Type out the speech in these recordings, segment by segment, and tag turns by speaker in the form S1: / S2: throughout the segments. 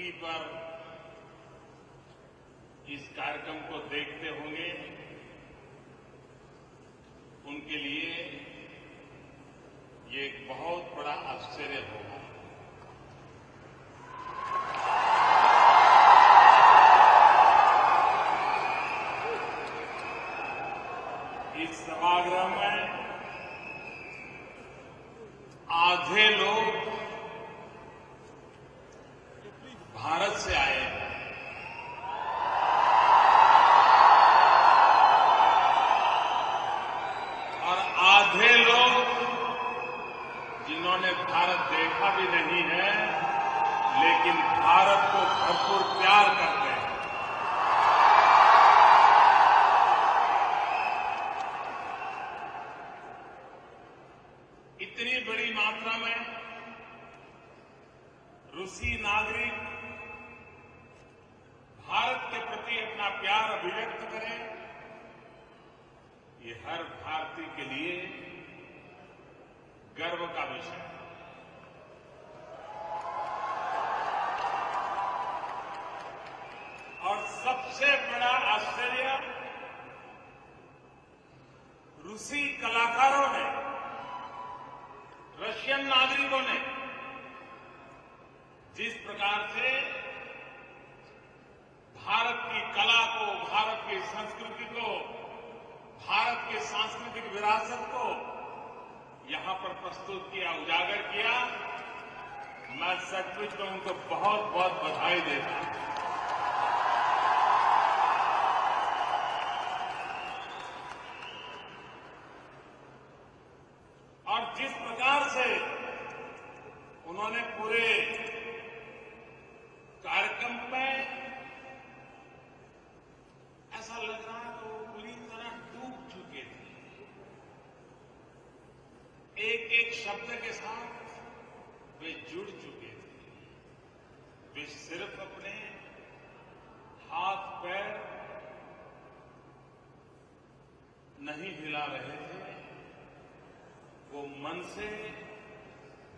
S1: TV पर इस कार्यक्रम को देखते होंगे, उनके लिए ये एक बहुत बड़ा आश्चर्य होगा। इस सभागृह में आधे लोग भारत से आए हैं और आधे लोग जिन्होंने भारत देखा भी नहीं है लेकिन भारत को भरपूर प्यार करते हैं। इतनी बड़ी मात्रा में रूसी नागरिक भारत के प्रति अपना प्यार अभिव्यक्त करें, ये हर भारतीय के लिए गर्व का विषय है। और सबसे बड़ा आश्चर्य रूसी कलाकारों ने, रशियन नागरिकों ने जिस प्रकार से भारत की कला को, भारत की संस्कृति को, भारत की सांस्कृतिक विरासत को यहां पर प्रस्तुत किया, उजागर किया, मैं सचमुच में उनको बहुत बहुत बधाई देता हूं। और जिस प्रकार से उन्होंने पूरे कार्यक्रम में, ऐसा लग रहा है तो पूरी तरह डूब चुके थे, एक एक शब्द के साथ वे जुड़ चुके थे। वे सिर्फ अपने हाथ पैर नहीं हिला रहे थे, वो मन से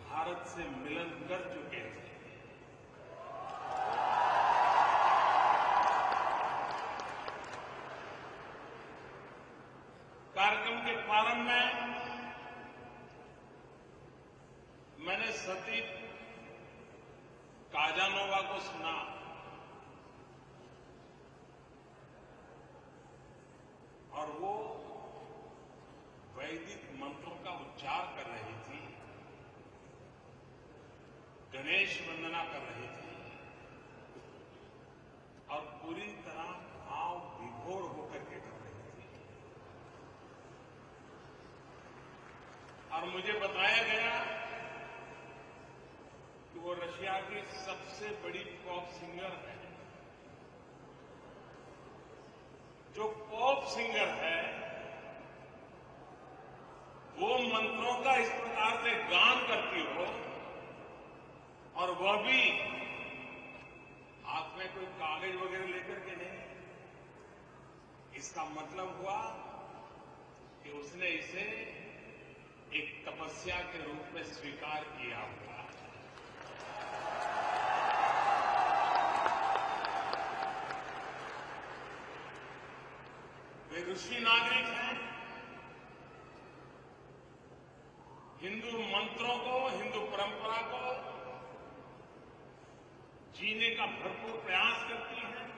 S1: भारत से मिलन कर चुके थे। कार्यक्रम के प्रारंभ में मैंने सती काजानोवा को सुना और वो वैदिक मंत्रों का उच्चार कर रही थी, गणेश वंदना कर रही थी और पूरी तरह भाव विभोर होकर के कर रही थी। और मुझे बताया गया कि वो रशिया की सबसे बड़ी पॉप सिंगर है। जो पॉप सिंगर है वो मंत्रों का इस प्रकार से गान करती हो और वह भी हाथ में कोई कागज वगैरह लेकर के नहीं। इसका मतलब हुआ कि उसने इसे एक तपस्या के रूप में स्वीकार किया हुआ। वे रूसी नागरिक हैं, हिंदू मंत्रों को, हिंदू परंपरा को जीने का भरपूर प्रयास करती हैं।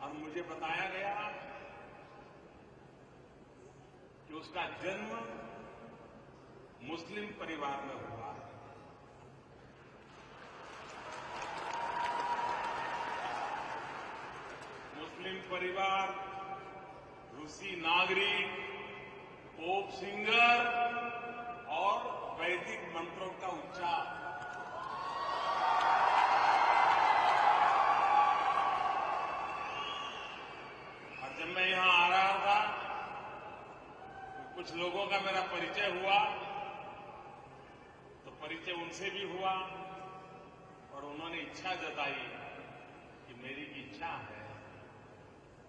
S1: और मुझे बताया गया कि उसका जन्म मुस्लिम परिवार में हुआ है। मुस्लिम परिवार, रूसी नागरिक, पोप सिंगर और वैदिक मंत्रों का उच्चार। और जब मैं यहां आ रहा था तो कुछ लोगों का मेरा परिचय हुआ, तो परिचय उनसे भी हुआ और उन्होंने इच्छा जताई कि मेरी इच्छा है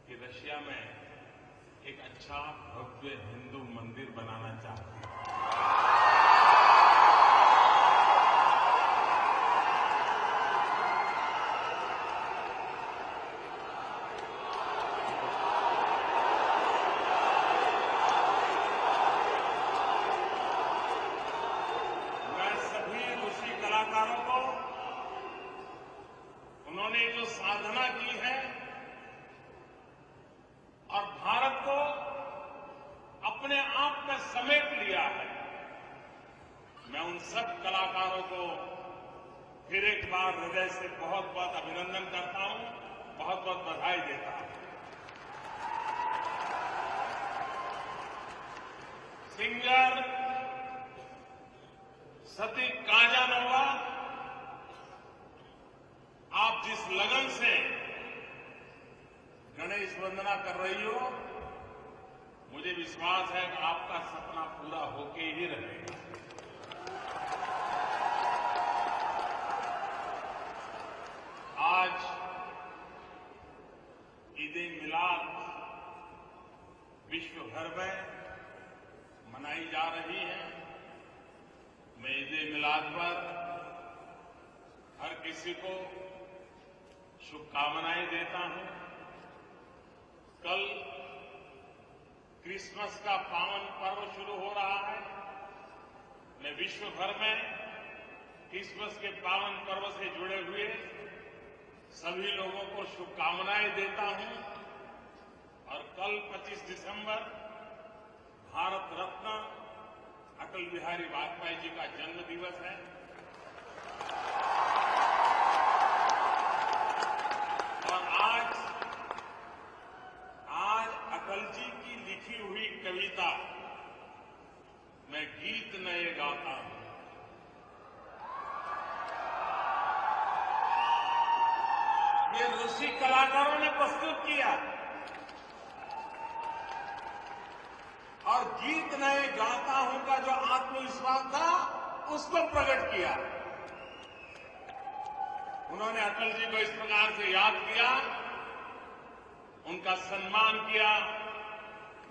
S1: कि रशिया में एक अच्छा भव्य हिंदू मंदिर बनाना चाहती हूं। में समेट लिया है। मैं उन सब कलाकारों को फिर एक बार हृदय से बहुत बहुत अभिनंदन करता हूं, बहुत बहुत बधाई देता हूं। सिंगर सती कांजानोवा, आप जिस लगन से गणेश वंदना कर रही हो, मुझे विश्वास है कि आपका सपना पूरा होके ही रहेगा। आज ईद-ए-मिलाद विश्व भर में मनाई जा रही है। मैं ईद-ए-मिलाद पर हर किसी को शुभकामनाएं देता हूं। कल क्रिसमस का पावन पर्व शुरू हो रहा है। मैं विश्व भर में क्रिसमस के पावन पर्व से जुड़े हुए सभी लोगों को शुभकामनाएं देता हूं। और कल 25 दिसंबर भारत रत्न अटल बिहारी वाजपेयी जी का जन्म दिवस है। और आज अटल जी की लिखी हुई कविता मैं गीत नए गाता हूं। ये ऋषि कलाकारों ने प्रस्तुत किया और गीत नए गाता हूं का जो आत्मविश्वास था उसको प्रकट किया। उन्होंने अटल जी को इस प्रकार से याद किया, उनका सम्मान किया।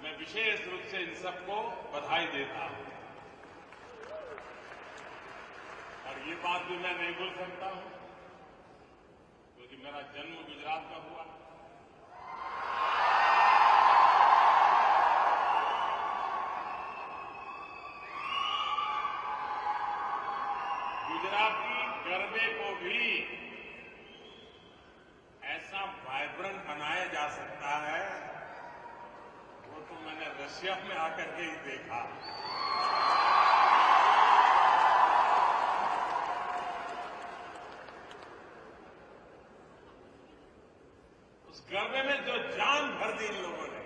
S1: मैं विशेष रूप से इन सबको बधाई देता हूं। और ये बात भी मैं नहीं भूल सकता हूं क्योंकि मेरा जन्म गुजरात में हुआ। गुजराती गरबे को भी ऐसा वाइब्रेंट बनाया जा सकता है, वो तो मैंने रशिया में आकर के ही देखा। उस गरबे में जो जान भर दी इन लोगों ने,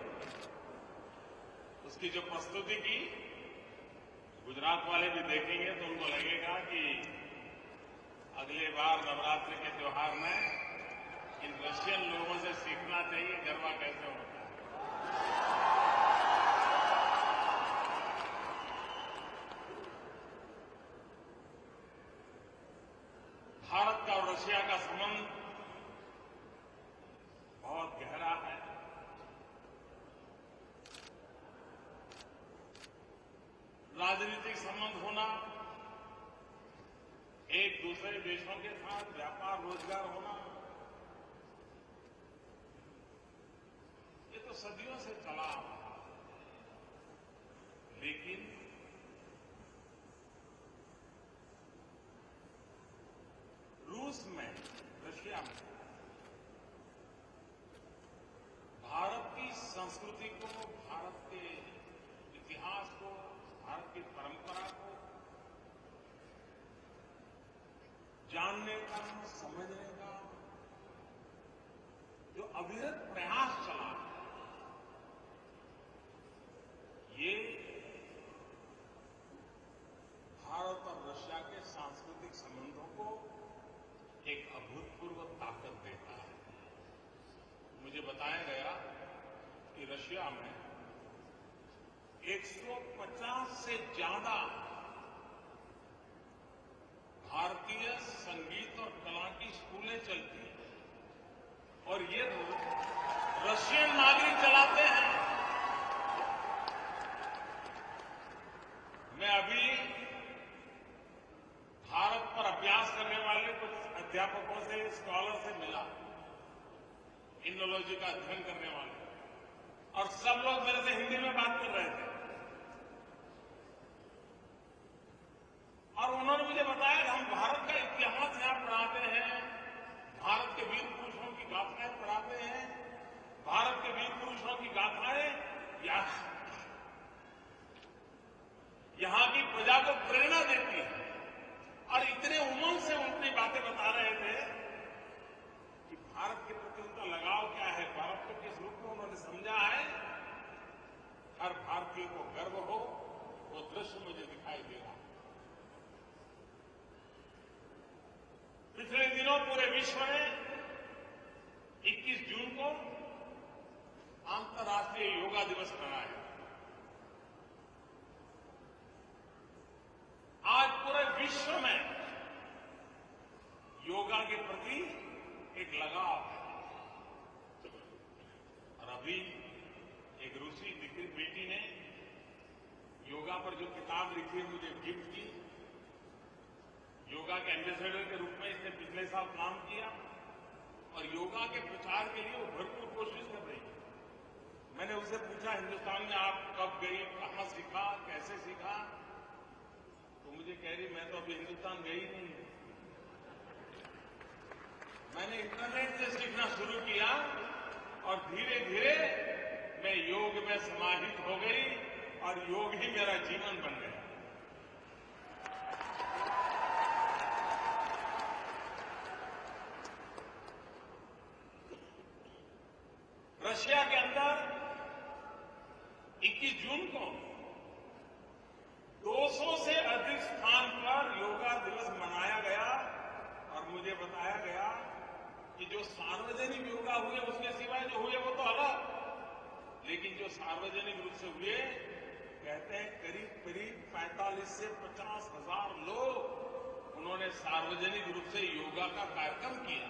S1: उसकी जो प्रस्तुति की, गुजरात वाले भी देखेंगे तो उनको लगेगा कि अगले बार नवरात्रि के त्योहार में इन रशियन लोगों से सीखना चाहिए गरबा कैसे होता है। भारत का और रशिया का संबंध बहुत गहरा है। राजनीतिक संबंध होना, एक दूसरे देशों के साथ व्यापार रोजगार होना, ये तो सदियों से चला आ रहा है। लेकिन रूस में, रशिया में भारत की संस्कृति को, भारत के इतिहास को, भारत की परंपरा को जानने का, समझने का जो अविरत प्रयास चला है, ये भारत और रशिया के सांस्कृतिक संबंधों को एक अभूतपूर्व ताकत देता है। मुझे बताया गया कि रशिया में 150 से ज्यादा भारतीय संगीत और कला की स्कूलें चलती हैं और ये रशियन नागरिक चलाते हैं। मैं अभी भारत पर अभ्यास करने वाले कुछ अध्यापकों से, स्कॉलर से मिला, इंडोलॉजी का अध्ययन करने वाले, और सब लोग मेरे से हिंदी में बात कर रहे थे। और उन्होंने मुझे बताया कि हम भारत का इतिहास यहां पढ़ाते हैं, भारत के वीर पुरुषों की गाथाएं पढ़ाते हैं, भारत के वीर पुरुषों की गाथाएं को प्रेरणा देती है। और इतने उमंग से वो अपनी बातें बता रहे थे कि भारत के प्रति उनका लगाव क्या है, भारत को किस रूप में उन्होंने समझा है। हर भारतीय को गर्व हो, वो दृश्य मुझे दिखाई दे रहा है। पिछले दिनों पूरे विश्व में 21 जून को अंतर्राष्ट्रीय योगा दिवस मनाया। आज पूरे विश्व में योगा के प्रति एक लगाव है। और अभी एक रूसी बेटी ने योगा पर जो किताब लिखी है मुझे गिफ्ट की। योगा के एम्बेसडर के रूप में इसने पिछले साल काम किया और योगा के प्रचार के लिए वो भरपूर कोशिश कर रही है। मैंने उससे पूछा, हिंदुस्तान में आप कब गई, कहां सीखा, कैसे सीखा? तो मुझे कह रही, मैं तो अभी हिंदुस्तान गई नहीं। मैंने इंटरनेट से सीखना शुरू किया और धीरे धीरे मैं योग में समाहित हो गई और योग ही मेरा जीवन बन गया। रशिया के अंदर 21 जून को 200 से अधिक स्थान पर योगा दिवस मनाया गया और मुझे बताया गया कि जो सार्वजनिक योगा हुए उसके सिवाय जो हुए वो तो अलग, लेकिन जो सार्वजनिक रूप से हुए, कहते हैं करीब करीब 45 से 50 हजार लोग उन्होंने सार्वजनिक रूप से योगा का कार्यक्रम किया।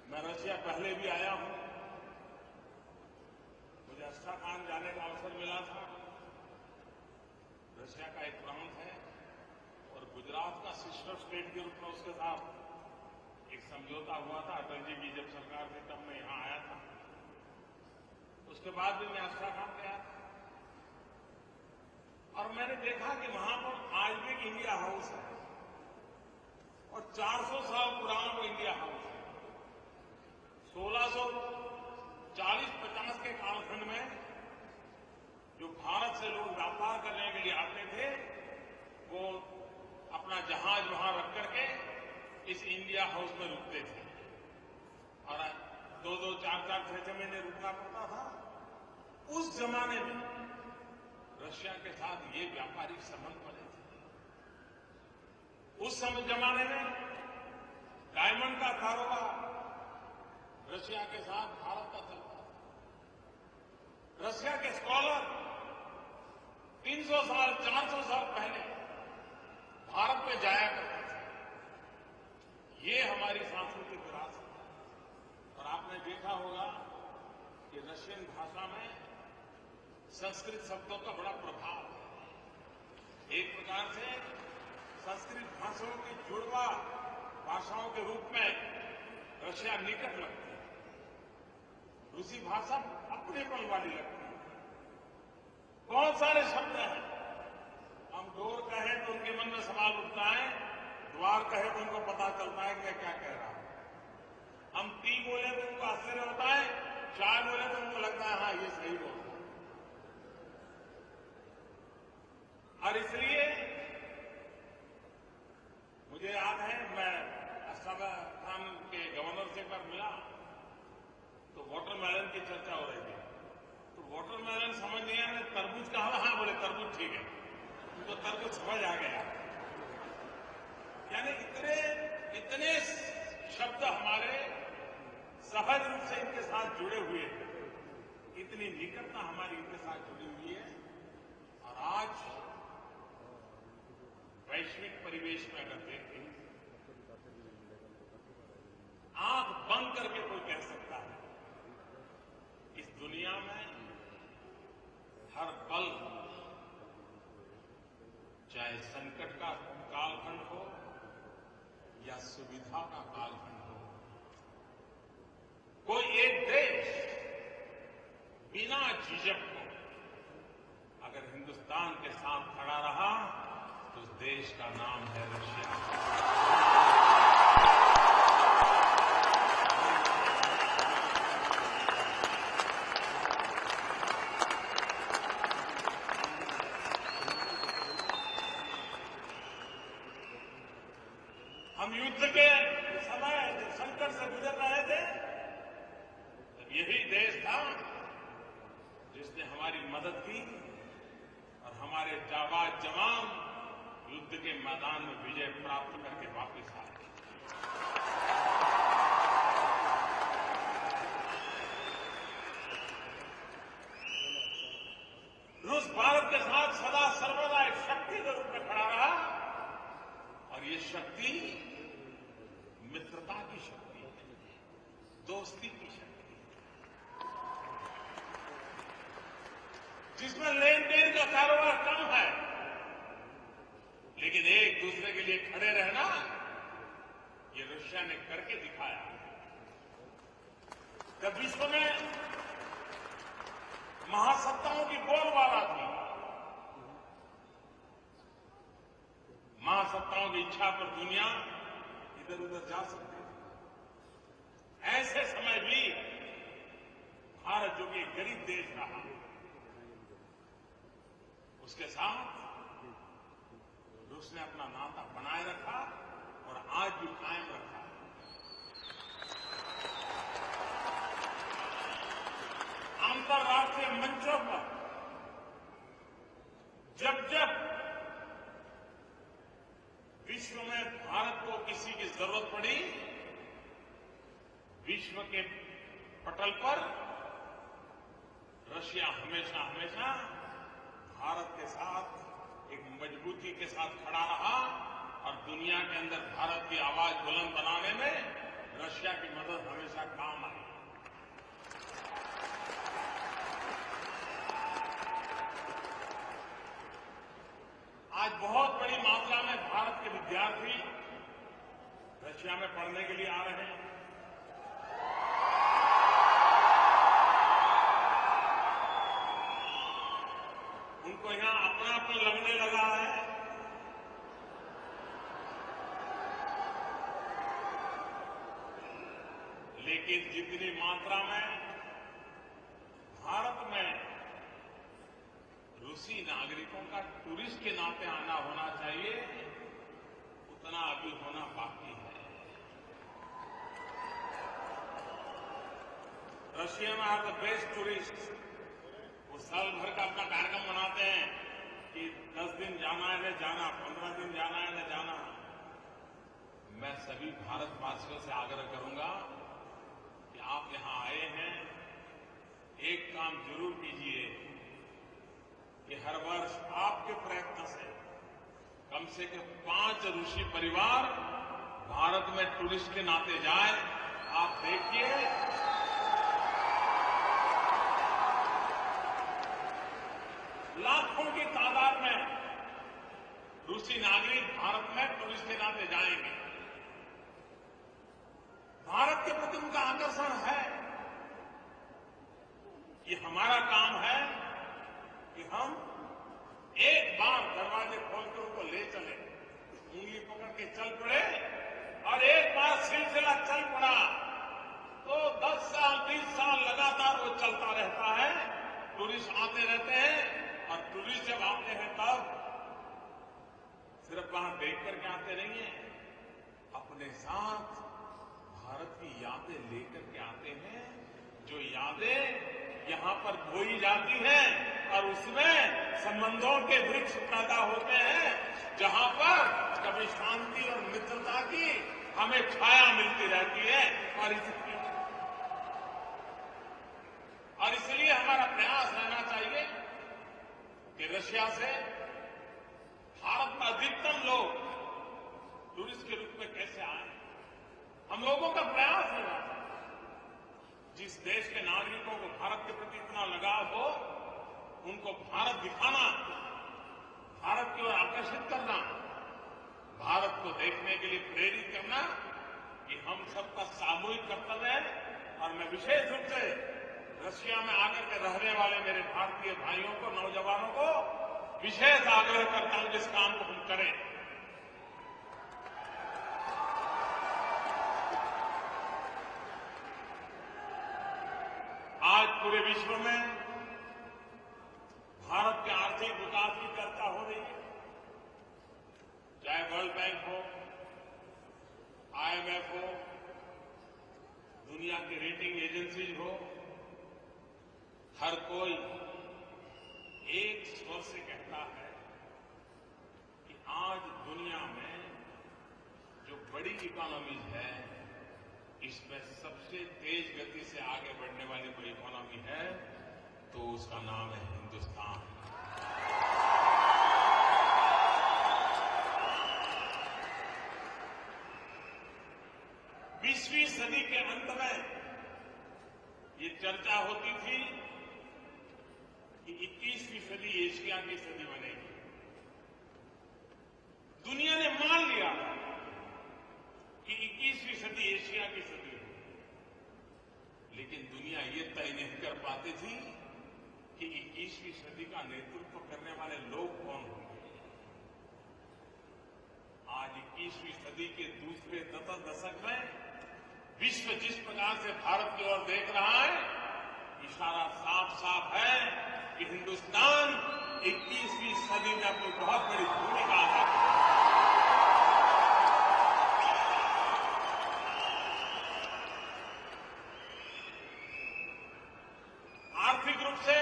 S1: मैं रशिया पहले भी आया हूं, मुझे अस्ट्राखान जाने का अवसर मिला था। रशिया का एक प्रांत है और गुजरात का सिस्टर स्टेट के रूप में उसके साथ एक समझौता हुआ था। अटल जी की जब सरकार थी तब मैं यहां आया था। उसके बाद भी मैं अस्ट्राखान गया था और मैंने देखा कि वहां पर आज भी एक इंडिया हाउस है और 400 साल पुराना वो इंडिया हाउस है। 1640-50 के कालखंड में जो भारत से लोग व्यापार करने के लिए आते थे, वो अपना जहाज वहां रख करके इस इंडिया हाउस में रुकते थे और 2-2, 4-4, 6-6 महीने रुकना पड़ता था। उस जमाने में रशिया के साथ ये व्यापारिक संबंध बने थे। उस जमाने में डायमंड का कारोबार रशिया के साथ भारत का चलता था। रशिया के स्कॉलर 300 साल, 400 साल पहले भारत में जाया करते थे। ये हमारी सांस्कृतिक विरासत है। और आपने देखा होगा कि रशियन भाषा में संस्कृत शब्दों का बड़ा प्रभाव है। एक प्रकार से संस्कृत भाषाओं की जुड़वा भाषाओं के रूप में रशिया निकट लगती है। रूसी भाषा अपनेपन वाली लगती है। बहुत सारे शब्द हैं, हम डोर कहें तो उनके मन में सवाल उठता है, द्वार कहे तो उनको पता चलता है कि मैं क्या कह रहा हूं। हम टी बोले तो उनको आश्चर्य होता है, चाय बोले तो उनको लगता है हाँ ये सही बोल रहा है। और इसलिए मुझे याद है, मैं अस्ट्राखान के गवर्नर से एक बार मिला तो वाटरमेलन की चर्चा हो रही थी। तो वाटरमेलन समझ नहीं आया, तरबूज कहा, हाँ बोले तरबूज ठीक है, तो तरबूज समझ आ गया। यानी इतने शब्द हमारे सहज रूप से इनके साथ जुड़े हुए हैं, इतनी निकटता हमारी इनके साथ जुड़ी हुई है। और आज वैश्विक परिवेश में अगर देखें, आंख बंद करके कोई कह सकता है इस दुनिया में हर पल, चाहे संकट का कालखंड हो या सुविधा का कालखंड हो, कोई एक देश बिना झिझक को अगर हिंदुस्तान के साथ खड़ा रहा तो उस देश का नाम है रशिया। मैदान में विजय प्राप्त करके वापस आए। रूस भारत के साथ सदा सर्वदा एक शक्ति के रूप में खड़ा रहा और ये शक्ति मित्रता की शक्ति है, दोस्ती की शक्ति, जिसमें लेन देन का कारोबार कम है, लेकिन एक दूसरे के लिए खड़े रहना ये रशिया ने करके दिखाया। जब विश्व में महासत्ताओं की बोलबाला थी, महासत्ताओं की इच्छा पर दुनिया इधर उधर जा सकती है, ऐसे समय भी भारत जो कि एक गरीब देश रहा, उसके साथ रूस ने अपना नाता बनाए रखा और आज भी कायम रखा। अंतर्राष्ट्रीय मंचों पर जब जब विश्व में भारत को किसी की जरूरत पड़ी, विश्व के पटल पर रशिया हमेशा हमेशा भारत के साथ एक मजबूती के साथ खड़ा रहा और दुनिया के अंदर भारत की आवाज बुलंद बनाने में रशिया की मदद हमेशा काम आई। आज बहुत बड़ी मात्रा में भारत के विद्यार्थी रशिया में पढ़ने के लिए आ रहे हैं। उनको यहां अपनापन लगने लगा है। लेकिन जितनी मात्रा में भारत में रूसी नागरिकों का टूरिस्ट के नाते आना होना चाहिए, उतना अभी होना बाकी है। रशिया में आर द बेस्ट टूरिस्ट, वो साल भर का अपना कार्यक्रम बनाते हैं कि 10 दिन जाना है न जाना, 15 दिन जाना है न जाना। मैं सभी भारतवासियों से आग्रह करूंगा कि आप यहां आए हैं, एक काम जरूर कीजिए कि हर वर्ष आपके प्रयत्न से कम 5 रूसी परिवार भारत में टूरिस्ट के नाते जाए। आप देखिए, लाखों की तादाद में रूसी नागरिक भारत में टूरिस्ट के नाते जाएंगे। भारत के प्रति उनका आकर्षण है। ये हमारा काम है कि हम एक बार दरवाजे खोलकर उनको ले चले, उंगली पकड़ के चल पड़े, और एक बार सिलसिला चल पड़ा तो 10 साल 20 साल लगातार वो चलता रहता है। टूरिस्ट आते रहते हैं, और टूरिस्ट जब आते हैं तब सिर्फ वहां देख करके आते नहीं है, अपने साथ भारत की यादें लेकर के आते हैं, जो यादें यहां पर बोई जाती हैं और उसमें संबंधों के वृक्ष पैदा होते हैं, जहां पर कभी शांति और मित्रता की हमें छाया मिलती रहती है। और इसलिए हमारा प्रयास रहना चाहिए कि रशिया से भारत में अधिकतम लोग टूरिस्ट के रूप में कैसे आए। हम लोगों का प्रयास होगा, जिस देश के नागरिकों को भारत के प्रति इतना लगाव हो, उनको भारत दिखाना, भारत की ओर आकर्षित करना, भारत को देखने के लिए प्रेरित करना, ये हम सबका सामूहिक कर्तव्य है। और मैं विशेष रूप से रशिया में आकर के रहने वाले मेरे भारतीय भाइयों को, नौजवानों को विशेष आग्रह करता हूं कि इस काम को हम करें। आज पूरे विश्व में भारत के आर्थिक विकास की चर्चा हो रही है, चाहे वर्ल्ड बैंक हो, IMF हो, दुनिया की रेटिंग एजेंसीज हो, हर कोई एक स्वर से कहता है कि आज दुनिया में जो बड़ी इकोनॉमीज है, इसमें सबसे तेज गति से आगे बढ़ने वाली कोई इकोनॉमी है तो उसका नाम है हिंदुस्तान। 20वीं सदी के अंत में ये चर्चा होती थी कि 21वीं सदी एशिया की सदी बनेगी। दुनिया ने मान लिया कि 21वीं सदी एशिया की सदी है, लेकिन दुनिया ये तय नहीं कर पाती थी कि 21वीं सदी का नेतृत्व करने वाले लोग कौन होंगे। आज 21वीं सदी के दूसरे दशक में विश्व जिस प्रकार से भारत की ओर देख रहा है, इशारा साफ साफ है कि हिंदुस्तान 21वीं सदी में अपनी बहुत बड़ी भूमिका अदा करेगा। आर्थिक रूप से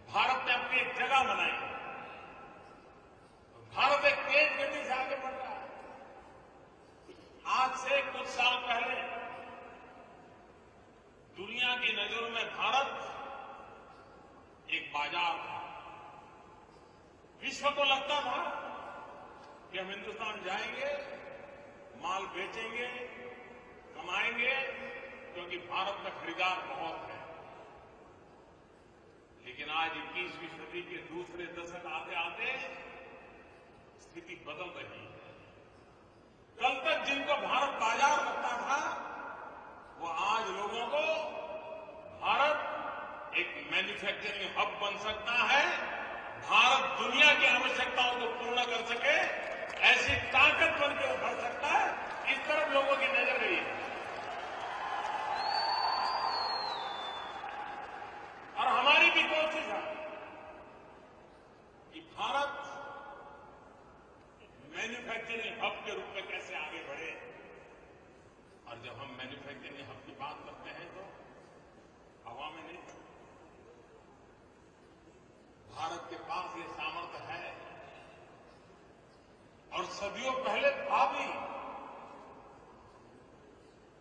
S1: भारत ने अपनी एक जगह बनाई। भारत एक तेज गति से आगे बढ़ रहा है। आज से कुछ साल पहले दुनिया की नजरों में भारत एक बाजार था। विश्व को लगता था कि हम हिंदुस्तान जाएंगे, माल बेचेंगे, कमाएंगे, क्योंकि भारत में खरीदार बहुत है। लेकिन आज 21वीं सदी के दूसरे दशक आते आते स्थिति बदल रही है। कल तक जिनको भारत बाजार लगता था, वो आज लोगों को भारत एक मैन्युफैक्चरिंग हब बन सकता है, भारत दुनिया की आवश्यकताओं को पूर्ण कर सके, ऐसी ताकत बन के उभर सकता है, इस तरफ लोगों की नजर गई है। और हमारी भी कोशिश है कि भारत मैन्युफैक्चरिंग हब के रूप में कैसे आगे बढ़े। और जब हम मैन्युफैक्चरिंग हब की बात करते हैं तो हवा में नहीं, भारत के पास ये सामर्थ्य है और सदियों पहले था भी।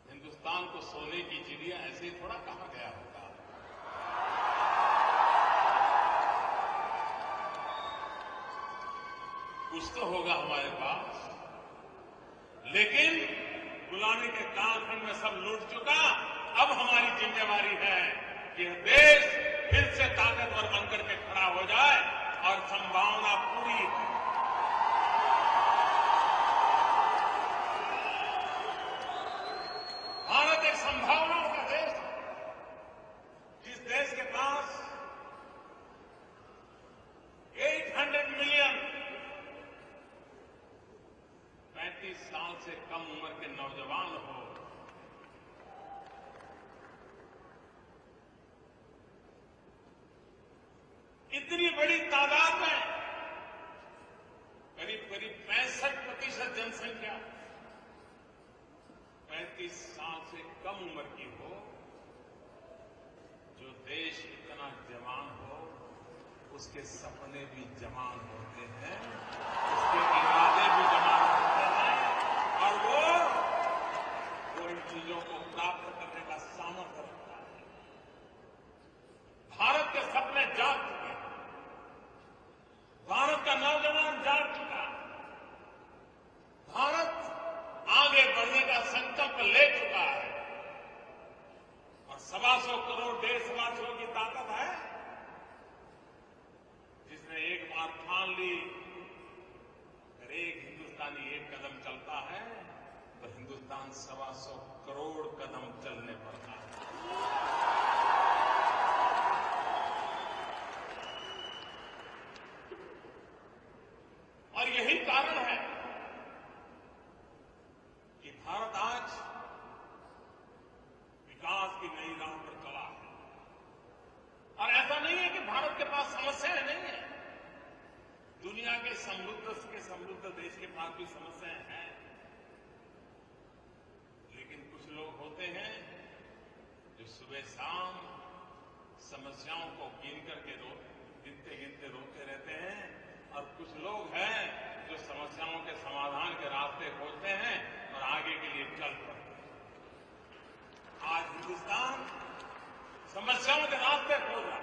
S1: हिंदुस्तान को सोने की चिड़िया ऐसे ही थोड़ा कहा गया होगा। कुछ तो होगा हमारे पास, लेकिन गुलामी के कालखंड में सब लूट चुका। अब हमारी जिम्मेवारी है कि देश फिर से ताकतवर बनकर के खड़ा हो जाए और संभावना पूरी है। भारत एक संभावनाओं का देश है। जिस देश के पास 800 मिलियन 35 साल से कम उम्र के नौजवान हो, इतनी बड़ी तादाद में करीब 65% जनसंख्या 35 साल से कम उम्र की हो, जो देश इतना जवान हो, उसके सपने भी जवान होते हैं, उसके इरादे भी जवान होते हैं और वो इन चीजों को प्राप्त करने का सामर्थ्य रखता है। भारत के सपने जाग चुके हैं, भारत का नौजवान जाग चुका है, भारत आगे बढ़ने का संकल्प ले चुका है और 125 करोड़ देशवासियों की ताकत है, जिसने एक बार ठान ली अगर एक हिंदुस्तानी एक कदम चलता है तो हिंदुस्तान 125 करोड़ कदम चलने पड़ता है। और यही कारण है कि भारत आज विकास की नई राह पर चला है। और ऐसा नहीं है कि भारत के पास समस्याएं नहीं है। दुनिया के समृद्ध देश के पास भी समस्याएं हैं, लेकिन कुछ लोग होते हैं जो सुबह शाम समस्याओं को गिन करके गिनते गिनते रोते रहते हैं और कुछ लोग हैं जो समस्याओं के समाधान के रास्ते खोजते हैं और आगे के लिए चल पड़ते हैं। आज हिंदुस्तान समस्याओं के रास्ते खोज रहा है,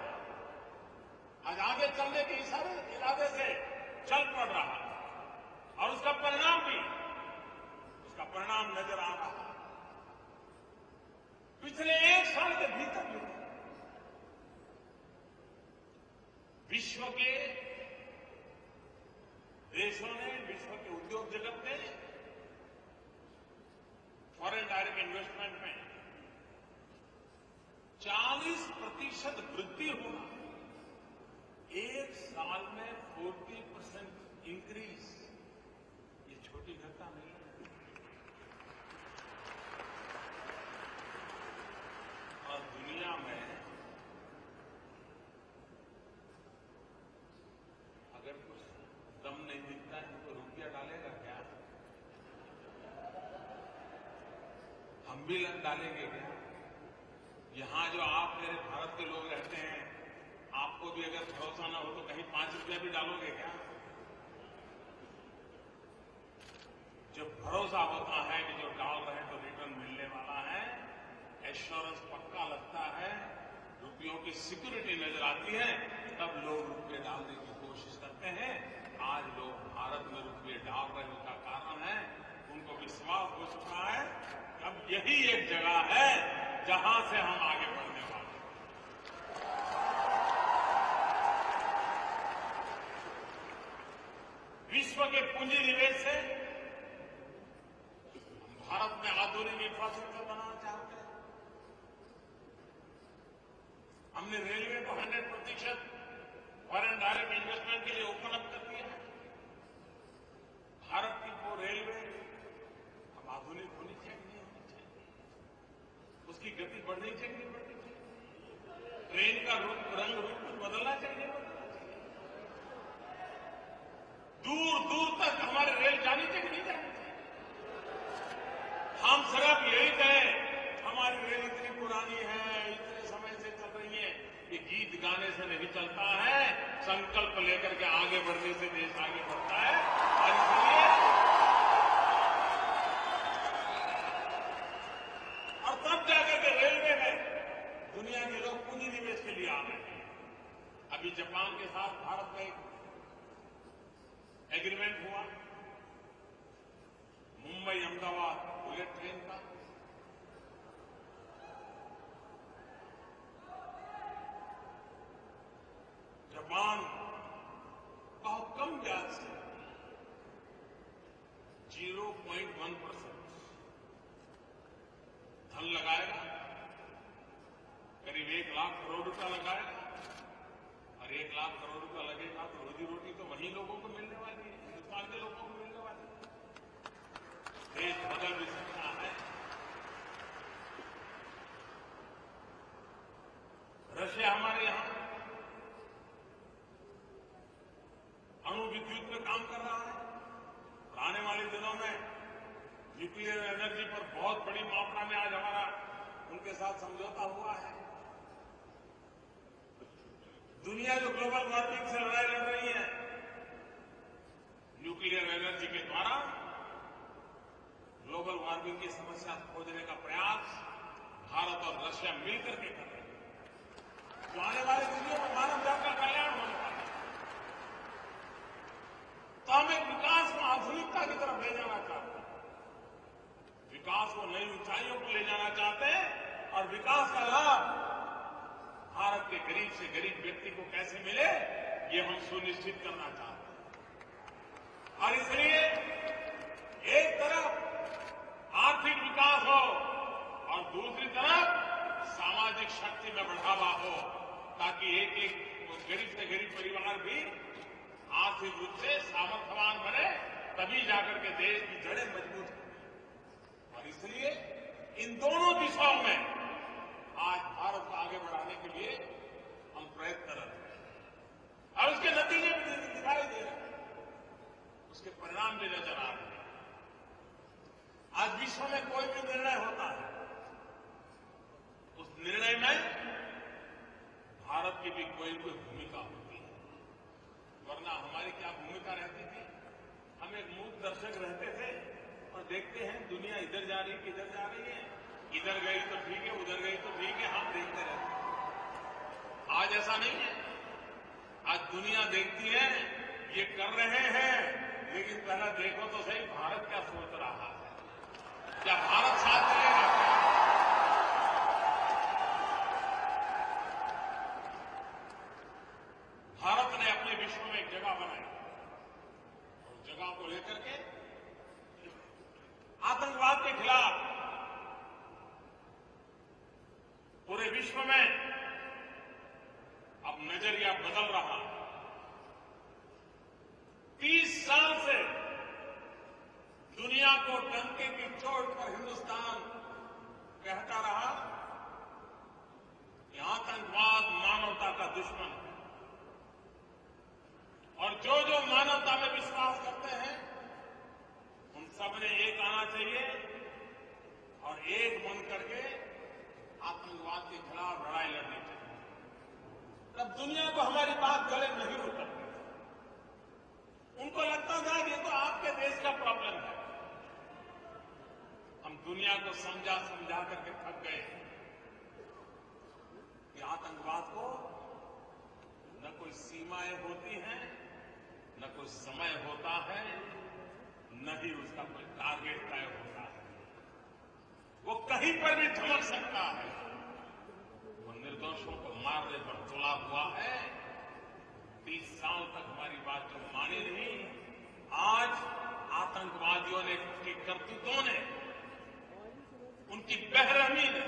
S1: आज आगे चलने के इरादे से चल पड़ रहा है और उसका परिणाम नजर आ रहा है। पिछले 1 साल के भीतर विश्व के देशों ने, विश्व के उद्योग जगत ने फॉरेन डायरेक्ट इन्वेस्टमेंट में 40% वृद्धि होना, 1 साल में 40% इंक्रीज, ये छोटी घटना नहीं है। और दुनिया में अगर कुछ दम नहीं दिखता है तो रुपया डालेगा क्या? हम भी डालेंगे क्या? यहां जो आप मेरे भारत के लोग रहते हैं, आपको भी अगर भरोसा ना हो तो कहीं 5 रुपया भी डालोगे क्या? जब भरोसा होता है कि जो डाल रहे हैं तो रिटर्न मिलने वाला है, एश्योरेंस पक्का लगता है, रुपयों की सिक्योरिटी नजर आती है, तब लोग रुपये डालने की कोशिश करते हैं। आज लोग भारत में रुपये डाल रहे हैं, उसका कारण है उनको विश्वास हो चुका है कि अब यही एक जगह है जहां से हम आगे बढ़ने वाले हैं। विश्व के पूंजी निवेश से भारत में आधुनिक इंफ्रास्ट्रक्चर बनाना चाहते हैं। हमने रेलवे को 100% फॉरेन डायरेक्ट इन्वेस्टमेंट के लिए ओपन अप कर दिया है। भारत की वो रेलवे अब आधुनिक होनी चाहिए, नहीं होनी चाहिए, उसकी गति बढ़नी चाहिए, नहीं बढ़नी चाहिए, ट्रेन का रंग रूप बदलना चाहिए, बदलना चाहिए, दूर दूर तक हमारी रेल जानी चाहिए, नहीं जानी चाहिए। हम सिर्फ यही कहें हमारी रेल इतनी पुरानी है, इतने समय से चल रही है, ये गीत गाने से नहीं चलता है, संकल्प लेकर के आगे बढ़ने से देश आगे बढ़ता है। और इसलिए और तब जाकर के रेलवे में दुनिया के लोग पूंजी निवेश के लिए आ रहे हैं। अभी जापान के साथ भारत में एक एग्रीमेंट हुआ, मुंबई अहमदाबाद बुलेट ट्रेन का। जापान बहुत कम ब्याज से 0.1% धन लगाएगा, करीब 1 लाख करोड़ रुपया लगाएगा, और 1 लाख करोड़ रुपया लगेगा तो रोजी रोटी तो वहीं लोगों को मिलने वाली है, हिंदुस्तान के लोगों को मिलने वाली है। देश बदल भी सकता है। रशिया हमारे यहां अणु विद्युत में काम कर रहा है, और आने वाले दिनों में न्यूक्लियर एनर्जी पर बहुत बड़ी मात्रा में आज हमारा उनके साथ समझौता हुआ है। दुनिया जो ग्लोबल वार्मिंग से लड़ाई लड़ रही है, न्यूक्लियर एनर्जी के द्वारा ग्लोबल वार्मिंग की समस्या खोजने का प्रयास भारत और रशिया मिलकर के कर रहे हैं। तो आने वाले दिनों में मानव जाति का कल्याण होने वाला है। तो हम एक विकास को आधुनिकता की तरफ ले जाना चाहते हैं, विकास को नई ऊंचाइयों पर ले जाना चाहते हैं, और विकास का लाभ भारत के गरीब से गरीब व्यक्ति को कैसे मिले, ये हम सुनिश्चित करना चाहते हैं। और इसलिए एक तरफ आर्थिक विकास हो और दूसरी तरफ सामाजिक शक्ति में बढ़ावा हो, ताकि एक गरीब से गरीब परिवार भी आर्थिक रूप से सामर्थ्यवान बने, तभी जाकर के देश की जड़ें मजबूत हों। और इसलिए इन दोनों दिशाओं में आज भारत को आगे बढ़ाने के लिए हम प्रयत्न कर रहे हैं, और उसके नतीजे भी दिखाई दे रहे हैं, उसके परिणाम भी नजर आ रहे हैं। आज विश्व में कोई भी निर्णय होता है, उस निर्णय में भारत की भी कोई भूमिका होती है, वरना हमारी हमारी क्या भूमिका रहती थी? हम एक मूक दर्शक रहते थे और देखते हैं दुनिया इधर जा रही है, किधर जा रही है, इधर गई तो ठीक है, उधर गई तो ठीक है, हम देखते रहते हैं। आज ऐसा नहीं है। आज दुनिया देखती है, ये कर रहे हैं, लेकिन पहला देखो तो सही भारत क्या सोच रहा है। क्या भारत साथ चलेगा? भारत ने अपने विश्व में एक जगह बनाई और जगह को लेकर के आतंकवाद के खिलाफ पूरे विश्व में अब नजरिया बदल रहा है। 30 साल से दुनिया को डंके की चोट पर हिंदुस्तान कहता रहा कि आतंकवाद मानवता का दुश्मन है और जो जो मानवता में विश्वास करते हैं उन सब ने एक आना चाहिए और एक बन करके आतंकवाद के खिलाफ लड़ाई लड़नी चाहिए। तब दुनिया को हमारी बात गले नहीं उतरती। उनको लगता था कि ये तो आपके देश का प्रॉब्लम है। हम दुनिया को समझा समझा करके थक गए कि आतंकवाद को न कोई सीमाएं होती हैं, न कोई समय होता है, न ही उसका कोई टारगेट तय होता है। वो कहीं पर भी धमक सकता है। वो निर्दोषों को मारने पर तुला हुआ है। 30 साल तक हमारी बात जो मानी नहीं, आज आतंकवादियों ने की करतूतों ने, उनकी बेरहमी ने,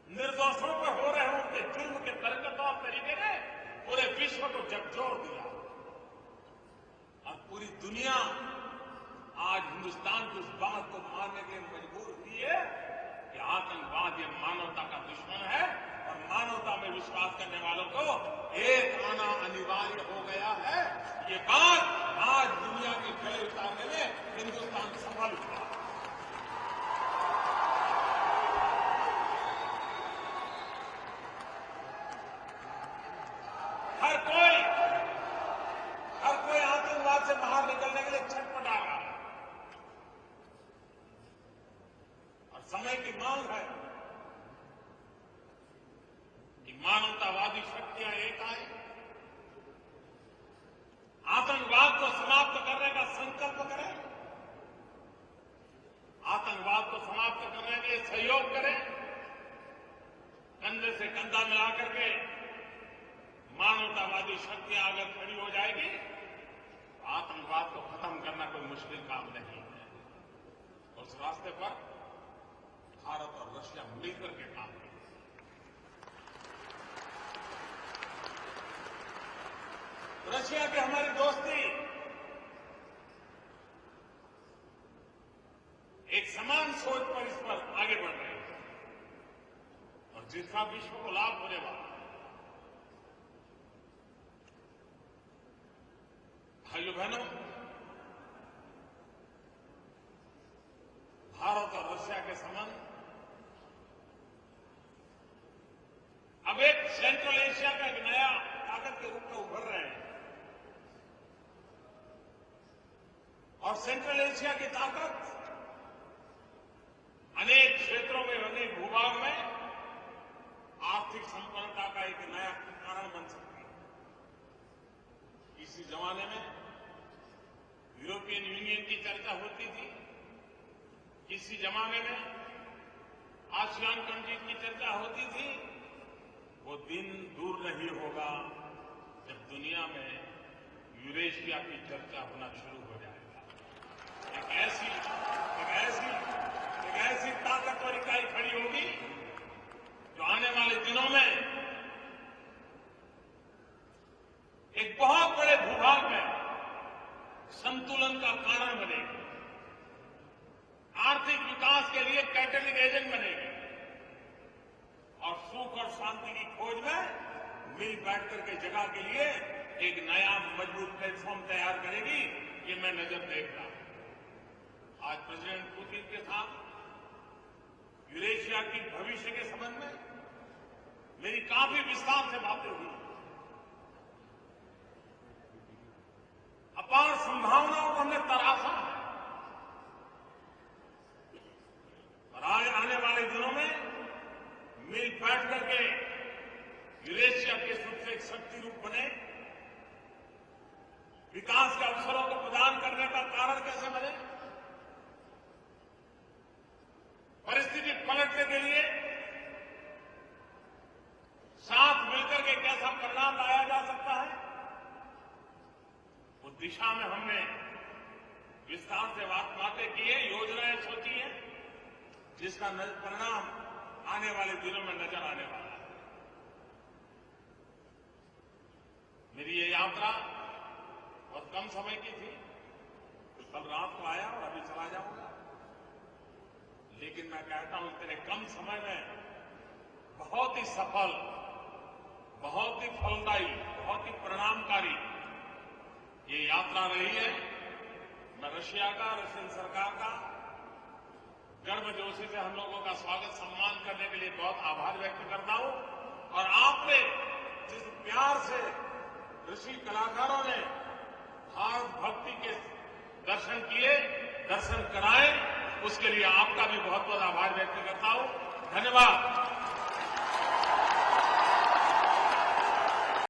S1: निर्दोषों पर हो रहे उनके जुर्म के तरीके तरीके ने पूरे विश्व को झकझोर दिया और पूरी दुनिया आज हिंदुस्तान की उस बात को मानने के लिए मजबूर हुई है कि आतंकवाद ये मानवता का दुश्मन है और मानवता में विश्वास करने वालों को एक आना अनिवार्य हो गया है। ये बात आज दुनिया के गले उतारने में हिंदुस्तान सफल हुआ। हर कोई आतंकवाद से बाहर निकलने के लिए छटपटा रहा है और समय की मांग है कि मानवतावादी शक्तियां एक आए, आतंकवाद को समाप्त करने का संकल्प करें, आतंकवाद को समाप्त करने के लिए सहयोग करें, कंधे से कंधा मिलाकर के मानवतावादी शक्तियां अगर खड़ी हो जाएगी तो आतंकवाद को खत्म करना कोई मुश्किल काम नहीं है। उस रास्ते पर भारत और रशिया मिलकर के काम करें। रशिया की हमारी दोस्ती एक समान सोच पर इस पर आगे बढ़ रही है और जिसका विश्व को लाभ होने वाला। भाइयों बहनों, भारत और रशिया के संबंध अब एक सेंट्रल एशिया का एक नया ताकत के रूप में उभर रहे हैं और सेंट्रल एशिया की ताकत अनेक क्षेत्रों में, अनेक भूभाग में आर्थिक संपन्नता का एक नया कारण बन सकती है। इसी जमाने में यूरोपियन यूनियन की चर्चा होती थी, इसी जमाने में आसियान कंट्रीज की चर्चा होती थी। वो दिन दूर नहीं होगा जब दुनिया में यूरेशिया की चर्चा होना शुरू हो जाएगा। एक ऐसी ताकतवर इकाई खड़ी होगी जो आने वाले दिनों में एक बहुत बड़े भूभाग में संतुलन का कारण बनेगी, आर्थिक विकास के लिए कैटलिक एजेंट बनेगी और सुख और शांति की खोज में मिल बैठ करके जगह के लिए एक नया मजबूत प्लेटफॉर्म तैयार करेगी। ये मैं नजर देख रहा हूं। आज प्रेसिडेंट पुतिन के साथ यूरेशिया की भविष्य के संबंध में मेरी काफी विस्तार से बातें हुई। शक्ति रूप बने, विकास के अवसरों को प्रदान करने का कारण कैसे बने, परिस्थिति पलटने के लिए साथ मिलकर के कैसा परिणाम लाया जा सकता है, उस दिशा में हमने विस्तार से बातें की है, योजनाएं सोची है, जिसका परिणाम आने वाले दिनों में नजर आने वाला है। मेरी ये यात्रा बहुत कम समय की थी, कल रात को आया और अभी चला जाऊंगा, लेकिन मैं कहता हूं इतने कम समय में बहुत ही सफल, बहुत ही फलदायी, बहुत ही परिणामकारी ये यात्रा रही है। मैं रशिया का, रशियन सरकार का गर्मजोशी से हम लोगों का स्वागत सम्मान करने के लिए बहुत आभार व्यक्त करता हूं, और आपने जिस प्यार से ऋषि कलाकारों ने भारत भक्ति के दर्शन किए, दर्शन कराए, उसके लिए आपका भी बहुत बहुत आभार व्यक्त करता हूं। धन्यवाद।